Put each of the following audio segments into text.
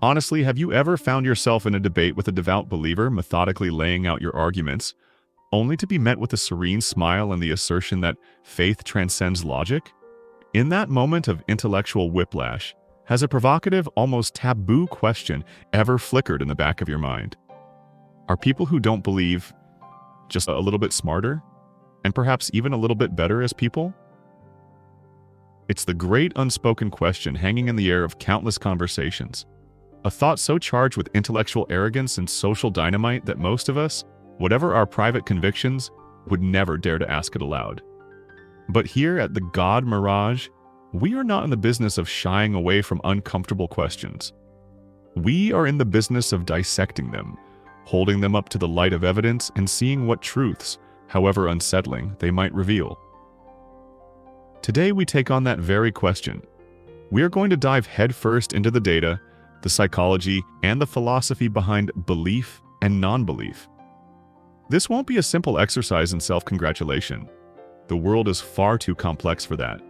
Honestly, have you ever found yourself in a debate with a devout believer, methodically laying out your arguments, only to be met with a serene smile and the assertion that faith transcends logic? In that moment of intellectual whiplash, has a provocative, almost taboo question ever flickered in the back of your mind? Are people who don't believe just a little bit smarter, and perhaps even a little bit better as people? It's the great unspoken question hanging in the air of countless conversations. A thought so charged with intellectual arrogance and social dynamite that most of us, whatever our private convictions, would never dare to ask it aloud. But here at the God Mirage, we are not in the business of shying away from uncomfortable questions. We are in the business of dissecting them, holding them up to the light of evidence and seeing what truths, however unsettling, they might reveal. Today we take on that very question. We are going to dive headfirst into the data, the psychology, and the philosophy behind belief and non-belief. This won't be a simple exercise in self-congratulation. The world is far too complex for that.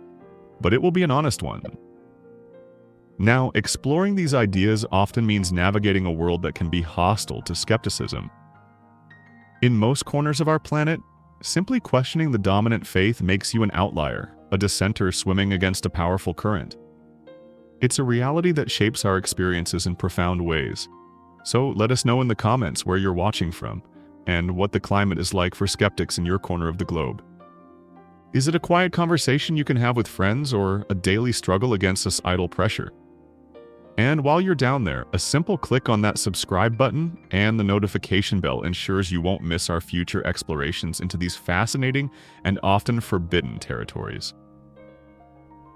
But it will be an honest one. Now, exploring these ideas often means navigating a world that can be hostile to skepticism. In most corners of our planet, simply questioning the dominant faith makes you an outlier, a dissenter swimming against a powerful current. It's a reality that shapes our experiences in profound ways. So let us know in the comments where you're watching from, and what the climate is like for skeptics in your corner of the globe. Is it a quiet conversation you can have with friends, or a daily struggle against societal pressure? And while you're down there, a simple click on that subscribe button and the notification bell ensures you won't miss our future explorations into these fascinating and often forbidden territories.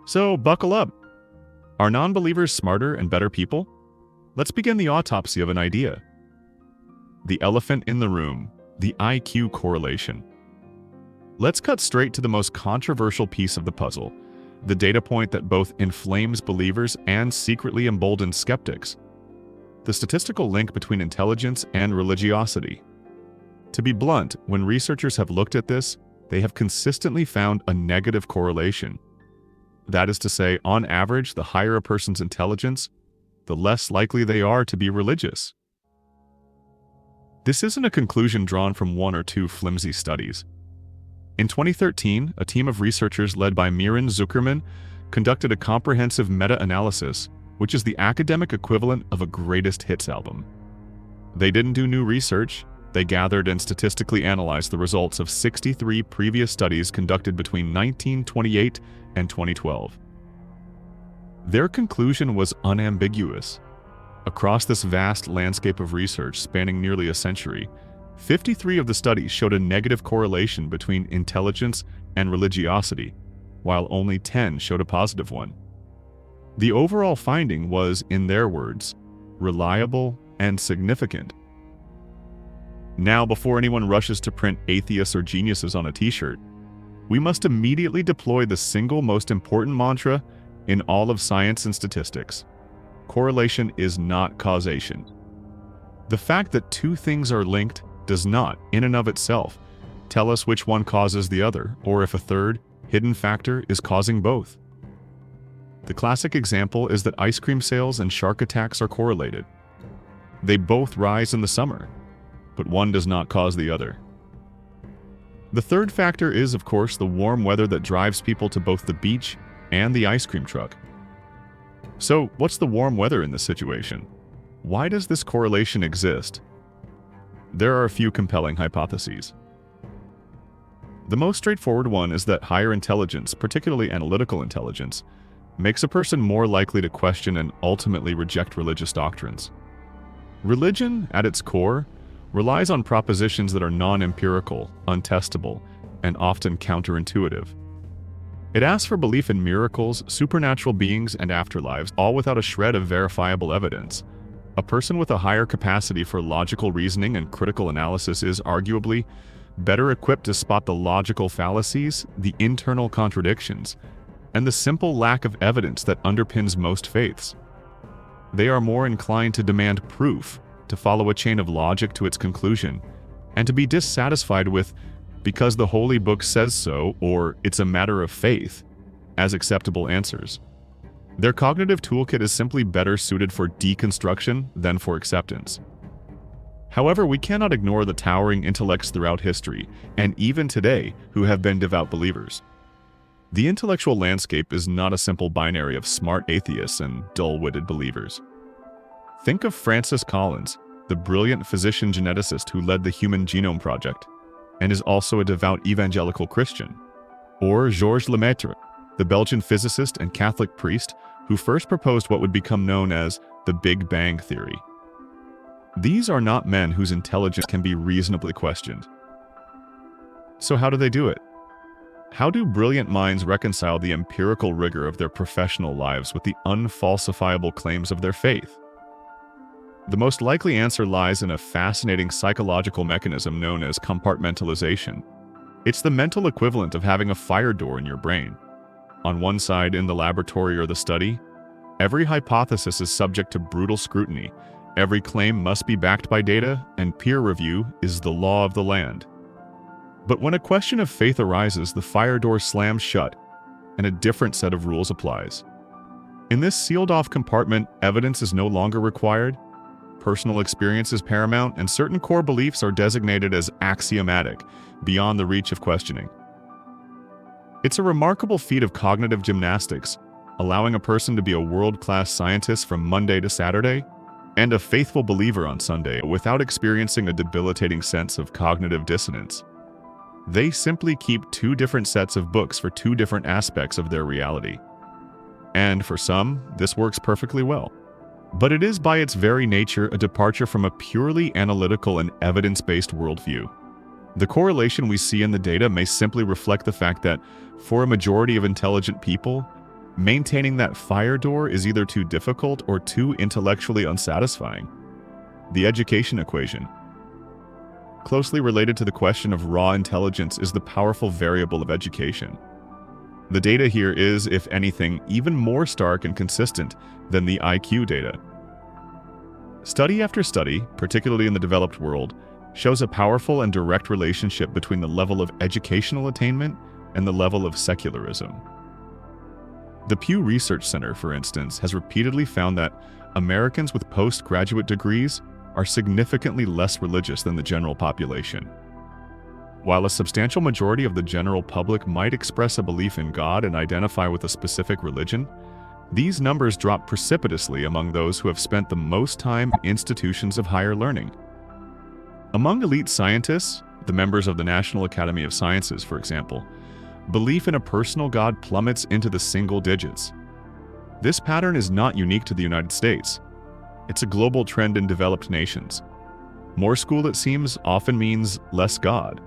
So buckle up. Are non-believers smarter and better people? Let's begin the autopsy of an idea. The elephant in the room, the IQ correlation. Let's cut straight to the most controversial piece of the puzzle, the data point that both inflames believers and secretly emboldens skeptics: the statistical link between intelligence and religiosity. To be blunt, when researchers have looked at this, they have consistently found a negative correlation. That is to say, on average, the higher a person's intelligence, the less likely they are to be religious. This isn't a conclusion drawn from one or two flimsy studies. In 2013, a team of researchers led by Miran Zuckerman conducted a comprehensive meta-analysis, which is the academic equivalent of a greatest hits album. They didn't do new research, they gathered and statistically analyzed the results of 63 previous studies conducted between 1928 and 2012. Their conclusion was unambiguous. Across this vast landscape of research spanning nearly a century, 53 of the studies showed a negative correlation between intelligence and religiosity, while only 10 showed a positive one. The overall finding was, in their words, reliable and significant. Now, before anyone rushes to print atheists or geniuses on a t-shirt, we must immediately deploy the single most important mantra in all of science and statistics. Correlation is not causation. The fact that two things are linked does not, in and of itself, tell us which one causes the other, or if a third, hidden factor is causing both. The classic example is that ice cream sales and shark attacks are correlated. They both rise in the summer, but one does not cause the other. The third factor is, of course, the warm weather that drives people to both the beach and the ice cream truck. So, what's the warm weather in this situation? Why does this correlation exist? There are a few compelling hypotheses. The most straightforward one is that higher intelligence, particularly analytical intelligence, makes a person more likely to question and ultimately reject religious doctrines. Religion, at its core, relies on propositions that are non-empirical, untestable, and often counterintuitive. It asks for belief in miracles, supernatural beings, and afterlives, all without a shred of verifiable evidence. A person with a higher capacity for logical reasoning and critical analysis is arguably better equipped to spot the logical fallacies, the internal contradictions, and the simple lack of evidence that underpins most faiths. They are more inclined to demand proof, to follow a chain of logic to its conclusion, and to be dissatisfied with "because the Holy Book says so" or "it's a matter of faith" as acceptable answers. Their cognitive toolkit is simply better suited for deconstruction than for acceptance. However, we cannot ignore the towering intellects throughout history, and even today, who have been devout believers. The intellectual landscape is not a simple binary of smart atheists and dull-witted believers. Think of Francis Collins, the brilliant physician-geneticist who led the Human Genome Project, and is also a devout evangelical Christian. Or Georges Lemaitre, the Belgian physicist and Catholic priest who first proposed what would become known as the Big Bang Theory. These are not men whose intelligence can be reasonably questioned. So how do they do it? How do brilliant minds reconcile the empirical rigor of their professional lives with the unfalsifiable claims of their faith? The most likely answer lies in a fascinating psychological mechanism known as compartmentalization. It's the mental equivalent of having a fire door in your brain. On one side, in the laboratory or the study, every hypothesis is subject to brutal scrutiny, every claim must be backed by data, and peer review is the law of the land. But when a question of faith arises, the fire door slams shut, and a different set of rules applies. In this sealed-off compartment, evidence is no longer required, personal experience is paramount, and certain core beliefs are designated as axiomatic, beyond the reach of questioning. It's a remarkable feat of cognitive gymnastics, allowing a person to be a world-class scientist from Monday to Saturday, and a faithful believer on Sunday without experiencing a debilitating sense of cognitive dissonance. They simply keep two different sets of books for two different aspects of their reality. And for some, this works perfectly well. But it is by its very nature a departure from a purely analytical and evidence-based worldview. The correlation we see in the data may simply reflect the fact that, for a majority of intelligent people, maintaining that fire door is either too difficult or too intellectually unsatisfying. The education equation. Closely related to the question of raw intelligence is the powerful variable of education. The data here is, if anything, even more stark and consistent than the IQ data. Study after study, particularly in the developed world, shows a powerful and direct relationship between the level of educational attainment and the level of secularism. The Pew Research Center, for instance, has repeatedly found that Americans with postgraduate degrees are significantly less religious than the general population. While a substantial majority of the general public might express a belief in God and identify with a specific religion, these numbers drop precipitously among those who have spent the most time in institutions of higher learning. Among elite scientists, the members of the National Academy of Sciences, for example, belief in a personal God plummets into the single digits. This pattern is not unique to the United States. It's a global trend in developed nations. More school, it seems, often means less God.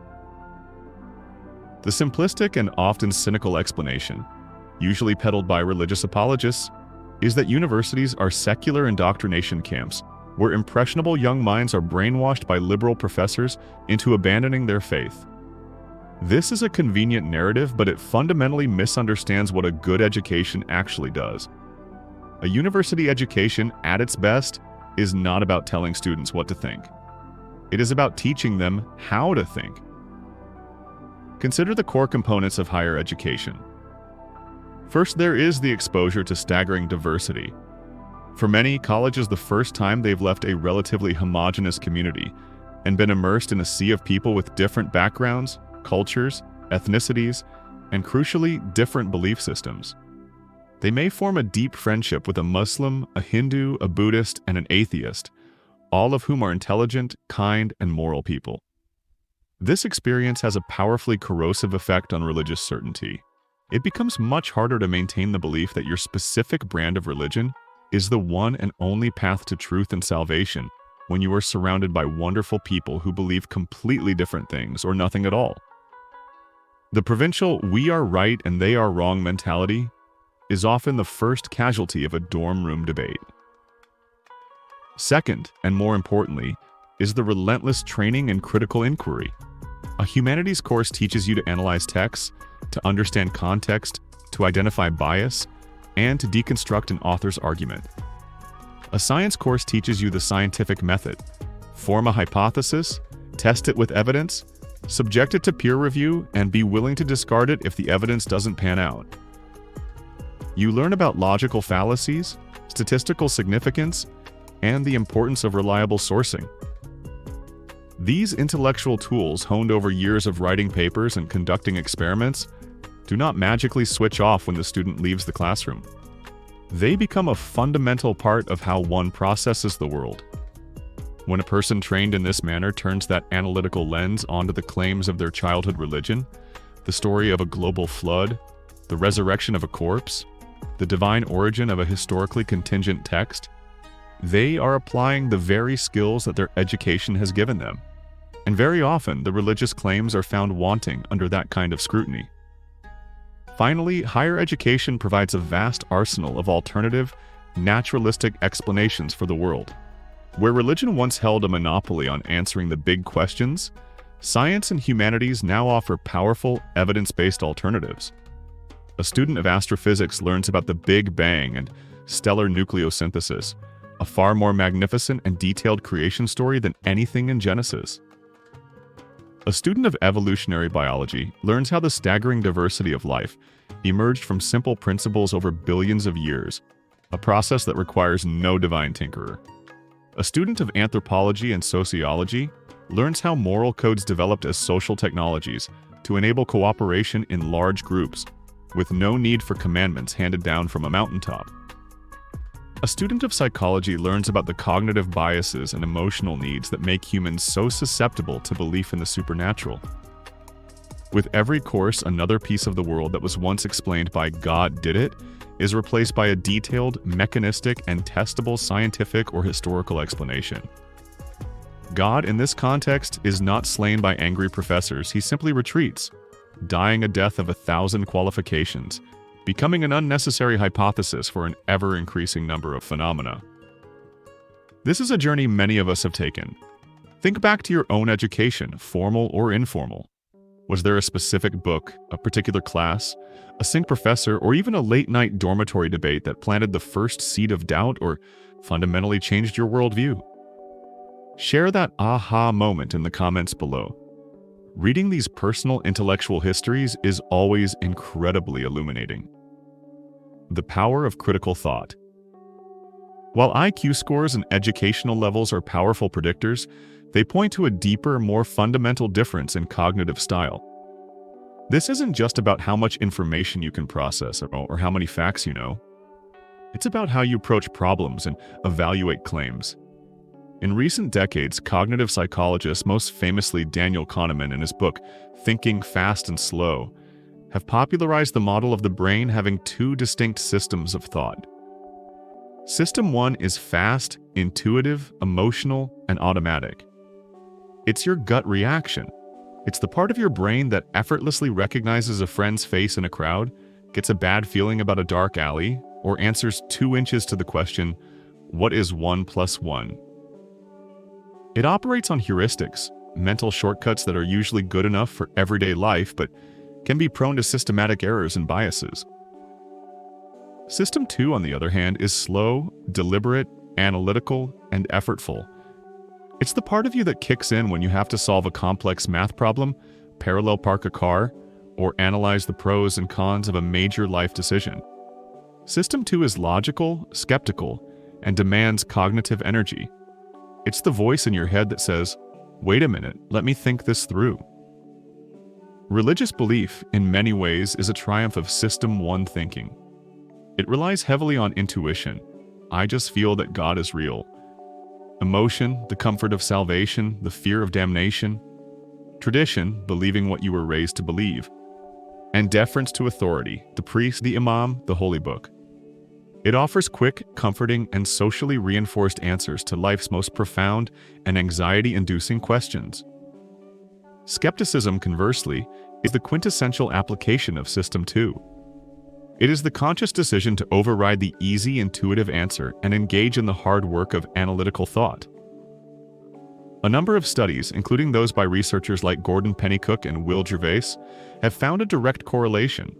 The simplistic and often cynical explanation, usually peddled by religious apologists, is that universities are secular indoctrination camps where impressionable young minds are brainwashed by liberal professors into abandoning their faith. This is a convenient narrative, but it fundamentally misunderstands what a good education actually does. A university education, at its best, is not about telling students what to think. It is about teaching them how to think. Consider the core components of higher education. First, there is the exposure to staggering diversity. For many, college is the first time they've left a relatively homogeneous community and been immersed in a sea of people with different backgrounds, cultures, ethnicities, and crucially, different belief systems. They may form a deep friendship with a Muslim, a Hindu, a Buddhist, and an atheist, all of whom are intelligent, kind, and moral people. This experience has a powerfully corrosive effect on religious certainty. It becomes much harder to maintain the belief that your specific brand of religion is the one and only path to truth and salvation when you are surrounded by wonderful people who believe completely different things or nothing at all. The provincial "we are right and they are wrong" mentality is often the first casualty of a dorm room debate. Second, and more importantly, is the relentless training in critical inquiry. A humanities course teaches you to analyze texts, to understand context, to identify bias, and to deconstruct an author's argument. A science course teaches you the scientific method. Form a hypothesis, test it with evidence, subject it to peer review, and be willing to discard it if the evidence doesn't pan out. You learn about logical fallacies, statistical significance, and the importance of reliable sourcing. These intellectual tools, honed over years of writing papers and conducting experiments, do not magically switch off when the student leaves the classroom. They become a fundamental part of how one processes the world. When a person trained in this manner turns that analytical lens onto the claims of their childhood religion, the story of a global flood, the resurrection of a corpse, the divine origin of a historically contingent text, they are applying the very skills that their education has given them. And very often, the religious claims are found wanting under that kind of scrutiny. Finally, higher education provides a vast arsenal of alternative, naturalistic explanations for the world. Where religion once held a monopoly on answering the big questions, science and humanities now offer powerful, evidence-based alternatives. A student of astrophysics learns about the Big Bang and stellar nucleosynthesis, a far more magnificent and detailed creation story than anything in Genesis. A student of evolutionary biology learns how the staggering diversity of life emerged from simple principles over billions of years, a process that requires no divine tinkerer. A student of anthropology and sociology learns how moral codes developed as social technologies to enable cooperation in large groups, with no need for commandments handed down from a mountaintop. A student of psychology learns about the cognitive biases and emotional needs that make humans so susceptible to belief in the supernatural. With every course, another piece of the world that was once explained by God did it is replaced by a detailed, mechanistic, and testable scientific or historical explanation. God, in this context, is not slain by angry professors. He simply retreats, dying a death of 1,000 qualifications, becoming an unnecessary hypothesis for an ever-increasing number of phenomena. This is a journey many of us have taken. Think back to your own education, formal or informal. Was there a specific book, a particular class, a sync professor, or even a late-night dormitory debate that planted the first seed of doubt or fundamentally changed your worldview? Share that aha moment in the comments below. Reading these personal intellectual histories is always incredibly illuminating. The power of critical thought. While IQ scores and educational levels are powerful predictors, they point to a deeper, more fundamental difference in cognitive style. This isn't just about how much information you can process or how many facts you know. It's about how you approach problems and evaluate claims. In recent decades, cognitive psychologists, most famously Daniel Kahneman in his book, Thinking Fast and Slow, have popularized the model of the brain having two distinct systems of thought. System 1 is fast, intuitive, emotional, and automatic. It's your gut reaction. It's the part of your brain that effortlessly recognizes a friend's face in a crowd, gets a bad feeling about a dark alley, or answers 2 inches to the question, what is 1 plus 1? It operates on heuristics, mental shortcuts that are usually good enough for everyday life, but can be prone to systematic errors and biases. System 2, on the other hand, is slow, deliberate, analytical, and effortful. It's the part of you that kicks in when you have to solve a complex math problem, parallel park a car, or analyze the pros and cons of a major life decision. System 2 is logical, skeptical, and demands cognitive energy. It's the voice in your head that says, wait a minute, let me think this through. Religious belief, in many ways, is a triumph of System 1 thinking. It relies heavily on intuition. I just feel that God is real. Emotion, the comfort of salvation, the fear of damnation. Tradition, believing what you were raised to believe. And deference to authority, the priest, the imam, the holy book. It offers quick, comforting, and socially reinforced answers to life's most profound and anxiety-inducing questions. Skepticism, conversely, is the quintessential application of System 2. It is the conscious decision to override the easy, intuitive answer and engage in the hard work of analytical thought. A number of studies, including those by researchers like Gordon Pennycook and Will Gervais, have found a direct correlation.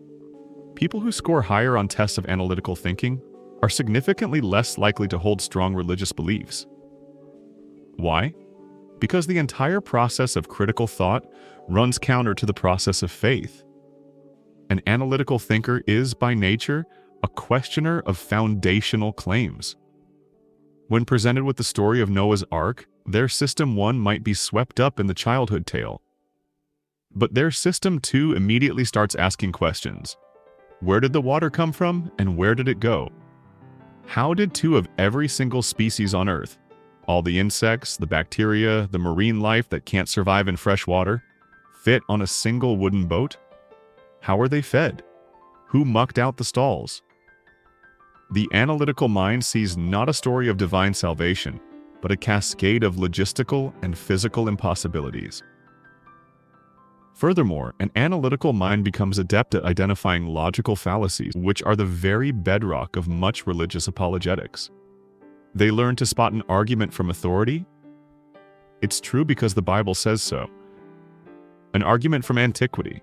People who score higher on tests of analytical thinking are significantly less likely to hold strong religious beliefs. Why? Because the entire process of critical thought runs counter to the process of faith. An analytical thinker is, by nature, a questioner of foundational claims. When presented with the story of Noah's Ark, their System 1 might be swept up in the childhood tale. But their System 2 immediately starts asking questions. Where did the water come from, and where did it go? How did two of every single species on Earth, all the insects, the bacteria, the marine life that can't survive in fresh water, fit on a single wooden boat? How are they fed? Who mucked out the stalls? The analytical mind sees not a story of divine salvation, but a cascade of logistical and physical impossibilities. Furthermore, an analytical mind becomes adept at identifying logical fallacies, which are the very bedrock of much religious apologetics. They learn to spot an argument from authority. It's true because the Bible says so. An argument from antiquity.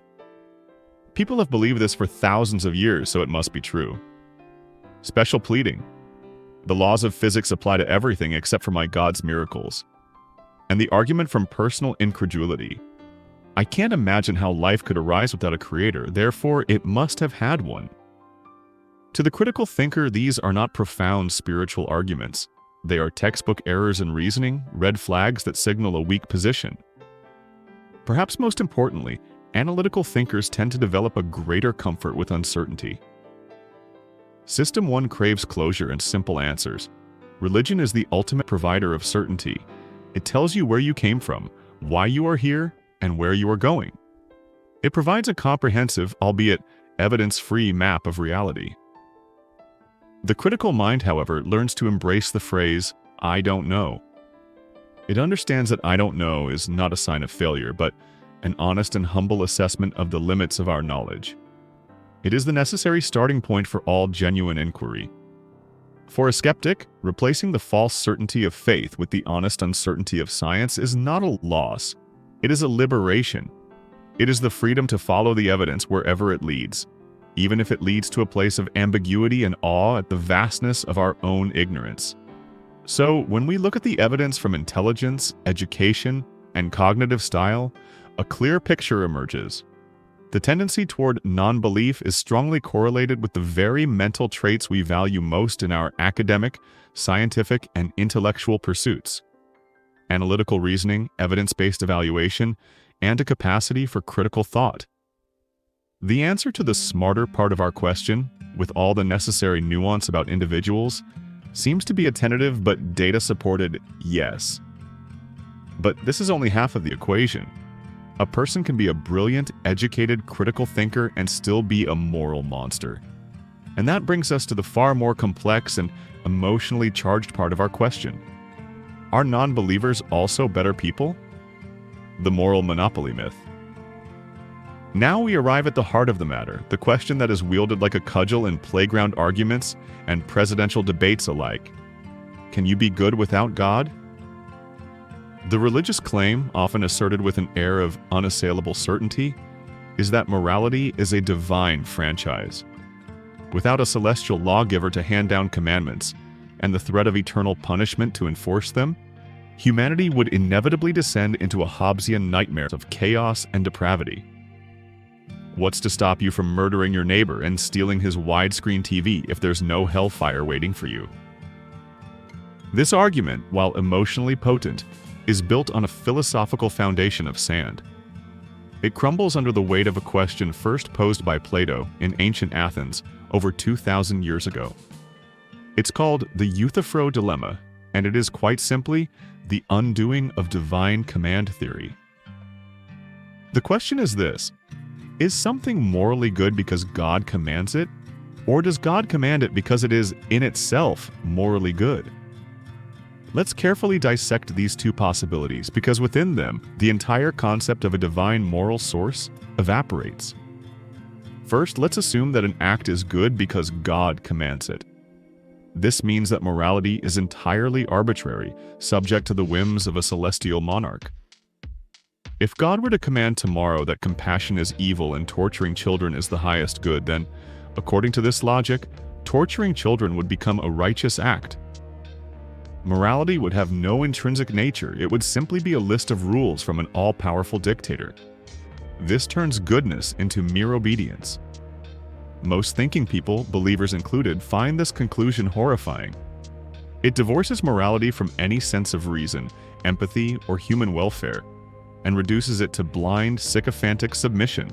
People have believed this for thousands of years, so it must be true. Special pleading. The laws of physics apply to everything except for my God's miracles. And the argument from personal incredulity. I can't imagine how life could arise without a creator, therefore it must have had one. To the critical thinker, these are not profound spiritual arguments. They are textbook errors in reasoning, red flags that signal a weak position. Perhaps most importantly, analytical thinkers tend to develop a greater comfort with uncertainty. System 1 craves closure and simple answers. Religion is the ultimate provider of certainty. It tells you where you came from, why you are here, and where you are going. It provides a comprehensive, albeit evidence-free map of reality. The critical mind, however, learns to embrace the phrase, "I don't know." It understands that "I don't know" is not a sign of failure, but an honest and humble assessment of the limits of our knowledge. It is the necessary starting point for all genuine inquiry. For a skeptic, replacing the false certainty of faith with the honest uncertainty of science is not a loss. It is a liberation. It is the freedom to follow the evidence wherever it leads, even if it leads to a place of ambiguity and awe at the vastness of our own ignorance. So, when we look at the evidence from intelligence, education, and cognitive style, a clear picture emerges. The tendency toward non-belief is strongly correlated with the very mental traits we value most in our academic, scientific, and intellectual pursuits: analytical reasoning, evidence-based evaluation, and a capacity for critical thought. The answer to the smarter part of our question, with all the necessary nuance about individuals, seems to be a tentative but data-supported yes. But this is only half of the equation. A person can be a brilliant, educated, critical thinker and still be a moral monster. And that brings us to the far more complex and emotionally charged part of our question. Are non-believers also better people? The moral monopoly myth. Now we arrive at the heart of the matter, the question that is wielded like a cudgel in playground arguments and presidential debates alike. Can you be good without God? The religious claim, often asserted with an air of unassailable certainty, is that morality is a divine franchise. Without a celestial lawgiver to hand down commandments and the threat of eternal punishment to enforce them, humanity would inevitably descend into a Hobbesian nightmare of chaos and depravity. What's to stop you from murdering your neighbor and stealing his widescreen TV if there's no hellfire waiting for you? This argument, while emotionally potent, is built on a philosophical foundation of sand. It crumbles under the weight of a question first posed by Plato in ancient Athens over 2,000 years ago. It's called the Euthyphro dilemma, and it is quite simply the undoing of divine command theory. The question is this: is something morally good because God commands it, or does God command it because it is in itself morally good? Let's carefully dissect these two possibilities, because within them, the entire concept of a divine moral source evaporates. First, let's assume that an act is good because God commands it. This means that morality is entirely arbitrary, subject to the whims of a celestial monarch. If God were to command tomorrow that compassion is evil and torturing children is the highest good, then, according to this logic, torturing children would become a righteous act. Morality would have no intrinsic nature, it would simply be a list of rules from an all-powerful dictator. This turns goodness into mere obedience. Most thinking people, believers included, find this conclusion horrifying. It divorces morality from any sense of reason, empathy, or human welfare, and reduces it to blind, sycophantic submission.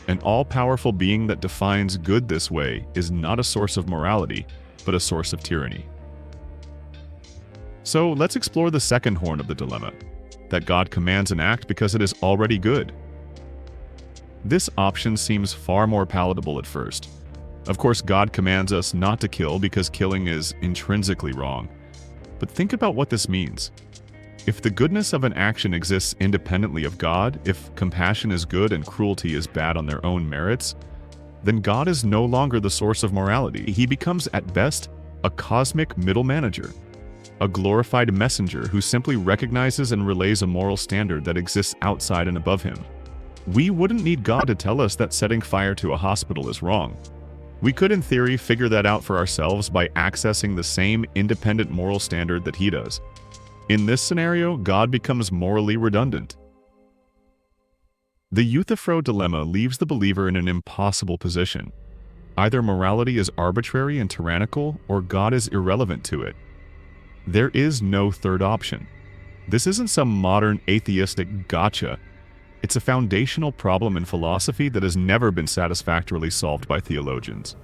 An all-powerful being that defines good this way is not a source of morality, but a source of tyranny. So let's explore the second horn of the dilemma, that God commands an act because it is already good. This option seems far more palatable at first. Of course, God commands us not to kill because killing is intrinsically wrong. But think about what this means. If the goodness of an action exists independently of God, if compassion is good and cruelty is bad on their own merits, then God is no longer the source of morality. He becomes, at best, a cosmic middle manager, a glorified messenger who simply recognizes and relays a moral standard that exists outside and above him. We wouldn't need God to tell us that setting fire to a hospital is wrong. We could, in theory, figure that out for ourselves by accessing the same independent moral standard that he does. In this scenario, God becomes morally redundant. The Euthyphro dilemma leaves the believer in an impossible position. Either morality is arbitrary and tyrannical, or God is irrelevant to it. There is no third option. This isn't some modern atheistic gotcha. It's a foundational problem in philosophy that has never been satisfactorily solved by theologians.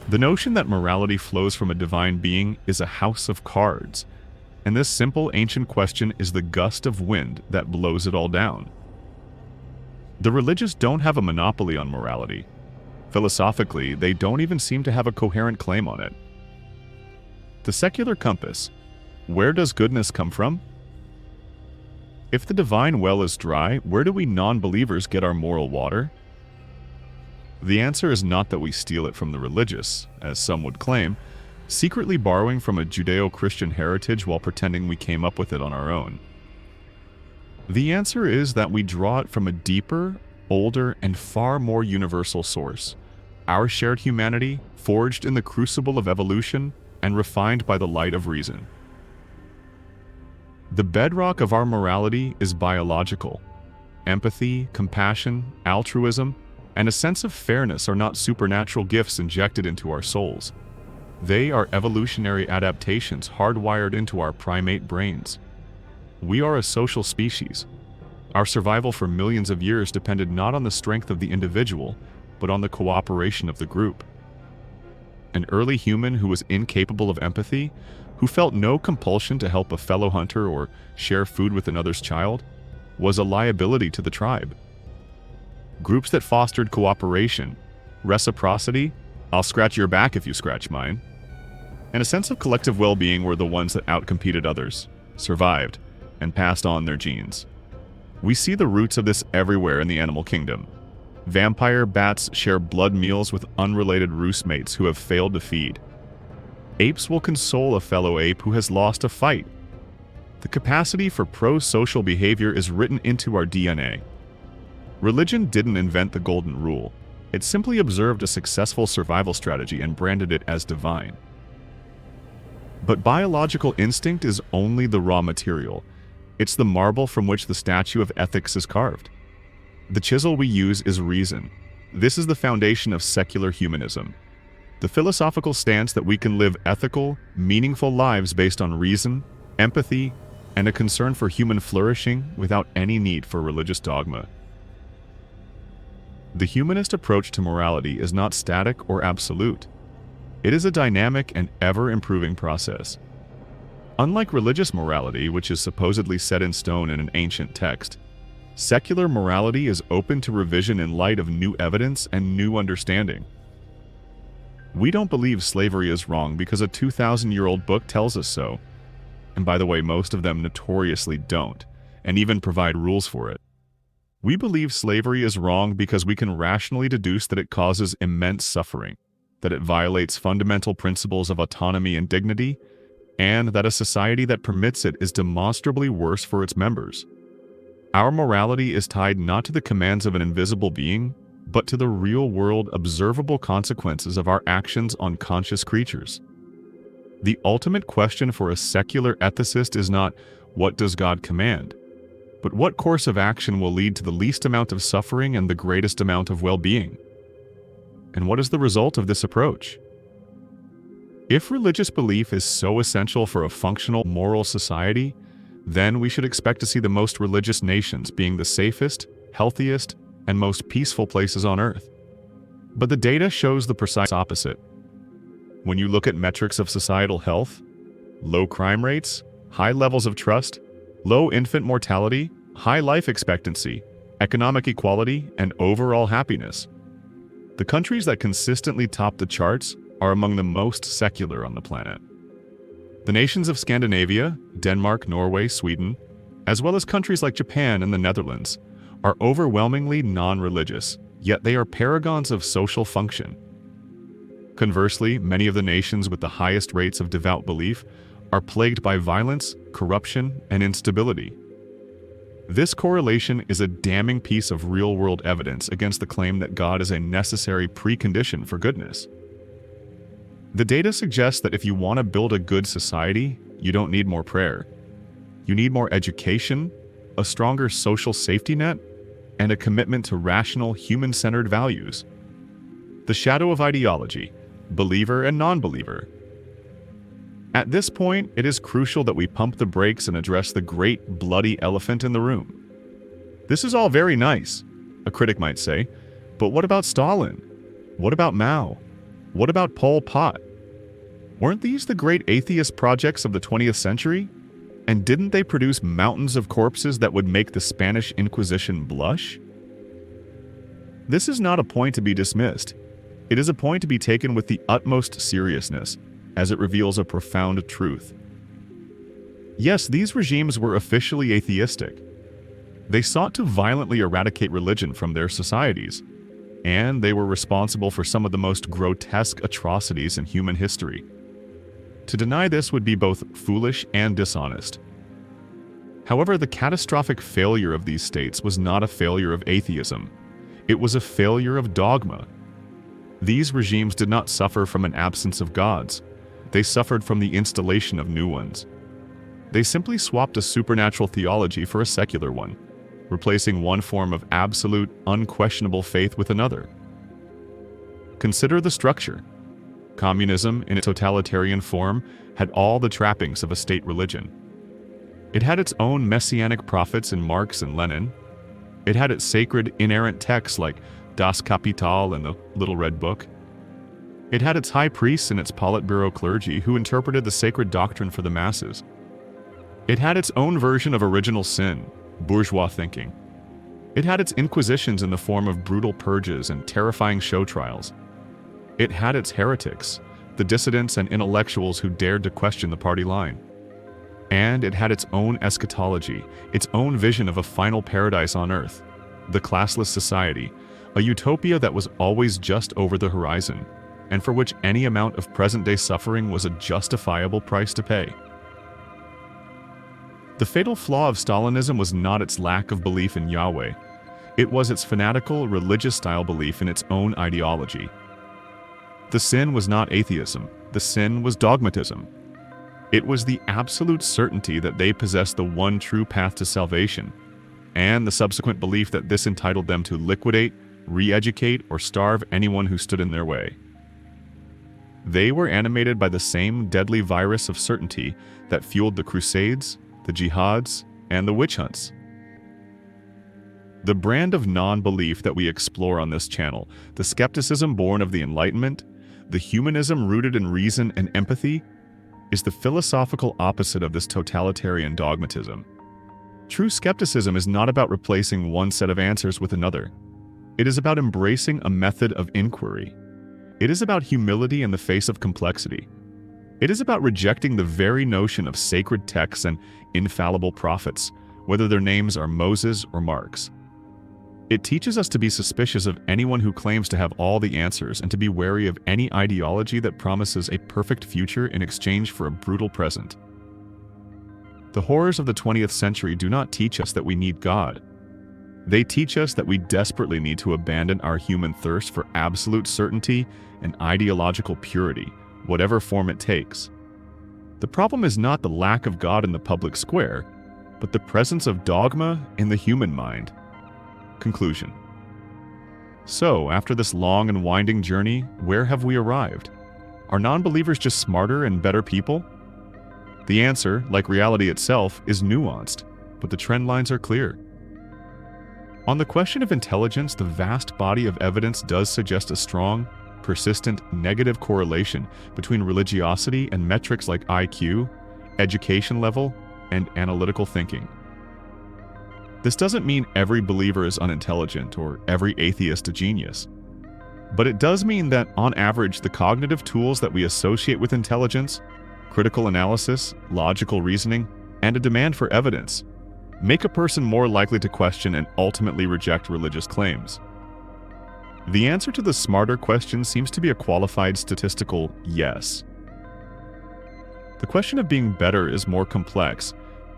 The notion that morality flows from a divine being is a house of cards, and this simple ancient question is the gust of wind that blows it all down. The religious don't have a monopoly on morality. Philosophically, they don't even seem to have a coherent claim on it. The secular compass. Where does goodness come from? If the divine well is dry, where do we non-believers get our moral water? The answer is not that we steal it from the religious, as some would claim, secretly borrowing from a Judeo-Christian heritage while pretending we came up with it on our own. The answer is that we draw it from a deeper, older, and far more universal source, our shared humanity, forged in the crucible of evolution and refined by the light of reason. The bedrock of our morality is biological. Empathy, compassion, altruism, and a sense of fairness are not supernatural gifts injected into our souls. They are evolutionary adaptations hardwired into our primate brains. We are a social species. Our survival for millions of years depended not on the strength of the individual, but on the cooperation of the group. An early human who was incapable of empathy, who felt no compulsion to help a fellow hunter or share food with another's child, was a liability to the tribe. Groups that fostered cooperation, reciprocity, I'll scratch your back if you scratch mine, and a sense of collective well-being were the ones that outcompeted others, survived, and passed on their genes. We see the roots of this everywhere in the animal kingdom. Vampire bats share blood meals with unrelated roost mates who have failed to feed. Apes will console a fellow ape who has lost a fight. The capacity for pro-social behavior is written into our DNA. Religion didn't invent the golden rule. It simply observed a successful survival strategy and branded it as divine. But biological instinct is only the raw material. It's the marble from which the statue of ethics is carved. The chisel we use is reason. This is the foundation of secular humanism. The philosophical stance that we can live ethical, meaningful lives based on reason, empathy, and a concern for human flourishing without any need for religious dogma. The humanist approach to morality is not static or absolute. It is a dynamic and ever-improving process. Unlike religious morality, which is supposedly set in stone in an ancient text, secular morality is open to revision in light of new evidence and new understanding. We don't believe slavery is wrong because a 2,000-year-old book tells us so. And by the way, most of them notoriously don't, and even provide rules for it. We believe slavery is wrong because we can rationally deduce that it causes immense suffering, that it violates fundamental principles of autonomy and dignity, and that a society that permits it is demonstrably worse for its members. Our morality is tied not to the commands of an invisible being, but to the real-world observable consequences of our actions on conscious creatures. The ultimate question for a secular ethicist is not, what does God command? But what course of action will lead to the least amount of suffering and the greatest amount of well-being? And what is the result of this approach? If religious belief is so essential for a functional moral society, then we should expect to see the most religious nations being the safest, healthiest, and most peaceful places on Earth. But the data shows the precise opposite. When you look at metrics of societal health, low crime rates, high levels of trust, low infant mortality, high life expectancy, economic equality, and overall happiness, the countries that consistently top the charts are among the most secular on the planet. The nations of Scandinavia, Denmark, Norway, Sweden, as well as countries like Japan and the Netherlands, are overwhelmingly non-religious, yet they are paragons of social function. Conversely, many of the nations with the highest rates of devout belief are plagued by violence, corruption, and instability. This correlation is a damning piece of real-world evidence against the claim that God is a necessary precondition for goodness. The data suggests that if you want to build a good society, you don't need more prayer. You need more education, a stronger social safety net, and a commitment to rational, human-centered values. The shadow of ideology, believer and non-believer. At this point, it is crucial that we pump the brakes and address the great bloody elephant in the room. This is all very nice, a critic might say, but what about Stalin? What about Mao? What about Pol Pot? Weren't these the great atheist projects of the 20th century? And didn't they produce mountains of corpses that would make the Spanish Inquisition blush? This is not a point to be dismissed. It is a point to be taken with the utmost seriousness, as it reveals a profound truth. Yes, these regimes were officially atheistic. They sought to violently eradicate religion from their societies, and they were responsible for some of the most grotesque atrocities in human history. To deny this would be both foolish and dishonest. However, the catastrophic failure of these states was not a failure of atheism. It was a failure of dogma. These regimes did not suffer from an absence of gods. They suffered from the installation of new ones. They simply swapped a supernatural theology for a secular one, replacing one form of absolute, unquestionable faith with another. Consider the structure. Communism, in its totalitarian form, had all the trappings of a state religion. It had its own messianic prophets in Marx and Lenin. It had its sacred, inerrant texts like Das Kapital and the Little Red Book. It had its high priests and its Politburo clergy who interpreted the sacred doctrine for the masses. It had its own version of original sin, bourgeois thinking. It had its inquisitions in the form of brutal purges and terrifying show trials. It had its heretics, the dissidents and intellectuals who dared to question the party line. And it had its own eschatology, its own vision of a final paradise on earth, the classless society, a utopia that was always just over the horizon, and for which any amount of present-day suffering was a justifiable price to pay. The fatal flaw of Stalinism was not its lack of belief in Yahweh. It was its fanatical, religious-style belief in its own ideology. The sin was not atheism. The sin was dogmatism. It was the absolute certainty that they possessed the one true path to salvation, and the subsequent belief that this entitled them to liquidate, re-educate, or starve anyone who stood in their way. They were animated by the same deadly virus of certainty that fueled the Crusades, the Jihads, and the witch hunts. The brand of non-belief that we explore on this channel, the skepticism born of the Enlightenment, the humanism rooted in reason and empathy, is the philosophical opposite of this totalitarian dogmatism. True skepticism is not about replacing one set of answers with another. It is about embracing a method of inquiry. It is about humility in the face of complexity. It is about rejecting the very notion of sacred texts and infallible prophets, whether their names are Moses or Marx. It teaches us to be suspicious of anyone who claims to have all the answers and to be wary of any ideology that promises a perfect future in exchange for a brutal present. The horrors of the 20th century do not teach us that we need God. They teach us that we desperately need to abandon our human thirst for absolute certainty and ideological purity, whatever form it takes. The problem is not the lack of God in the public square, but the presence of dogma in the human mind. Conclusion. So, after this long and winding journey, where have we arrived? Are non-believers just smarter and better people? The answer, like reality itself, is nuanced, but the trend lines are clear. On the question of intelligence, the vast body of evidence does suggest a strong, persistent negative correlation between religiosity and metrics like IQ, education level, and analytical thinking. This doesn't mean every believer is unintelligent or every atheist a genius. But it does mean that, on average, the cognitive tools that we associate with intelligence, critical analysis, logical reasoning, and a demand for evidence, make a person more likely to question and ultimately reject religious claims. The answer to the smarter question seems to be a qualified statistical yes. The question of being better is more complex,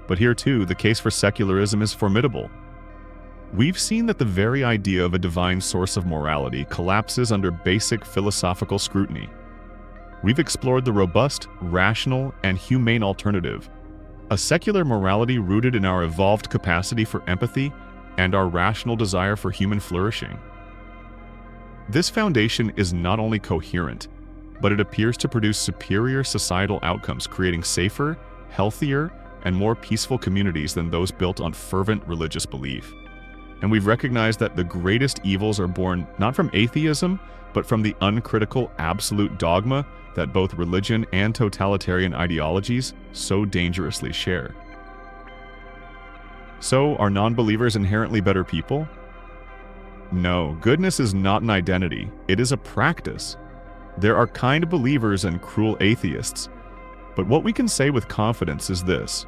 but here too, the case for secularism is formidable. We've seen that the very idea of a divine source of morality collapses under basic philosophical scrutiny. We've explored the robust, rational, and humane alternative, a secular morality rooted in our evolved capacity for empathy and our rational desire for human flourishing. This foundation is not only coherent, but it appears to produce superior societal outcomes, creating safer, healthier, and more peaceful communities than those built on fervent religious belief. And we've recognized that the greatest evils are born not from atheism, but from the uncritical absolute dogma that both religion and totalitarian ideologies so dangerously share. So, are non-believers inherently better people? No, goodness is not an identity, it is a practice. There are kind believers and cruel atheists, but what we can say with confidence is this: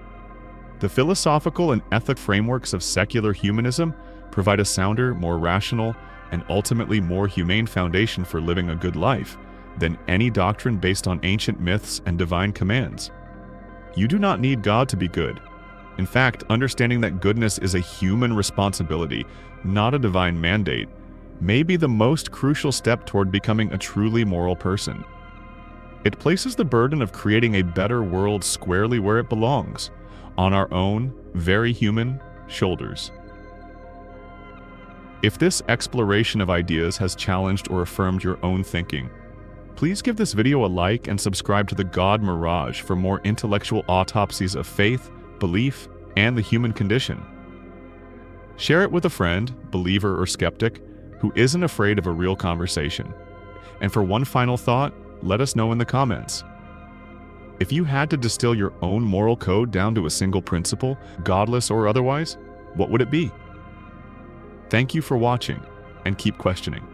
the philosophical and ethic frameworks of secular humanism provide a sounder, more rational, and ultimately more humane foundation for living a good life than any doctrine based on ancient myths and divine commands. You do not need God to be good. In fact, understanding that goodness is a human responsibility, not a divine mandate, may be the most crucial step toward becoming a truly moral person. It places the burden of creating a better world squarely where it belongs, on our own, very human, shoulders. If this exploration of ideas has challenged or affirmed your own thinking, please give this video a like and subscribe to the God Mirage for more intellectual autopsies of faith, belief, and the human condition. Share it with a friend, believer or skeptic, who isn't afraid of a real conversation. And for one final thought, let us know in the comments. If you had to distill your own moral code down to a single principle, godless or otherwise, what would it be? Thank you for watching, and keep questioning.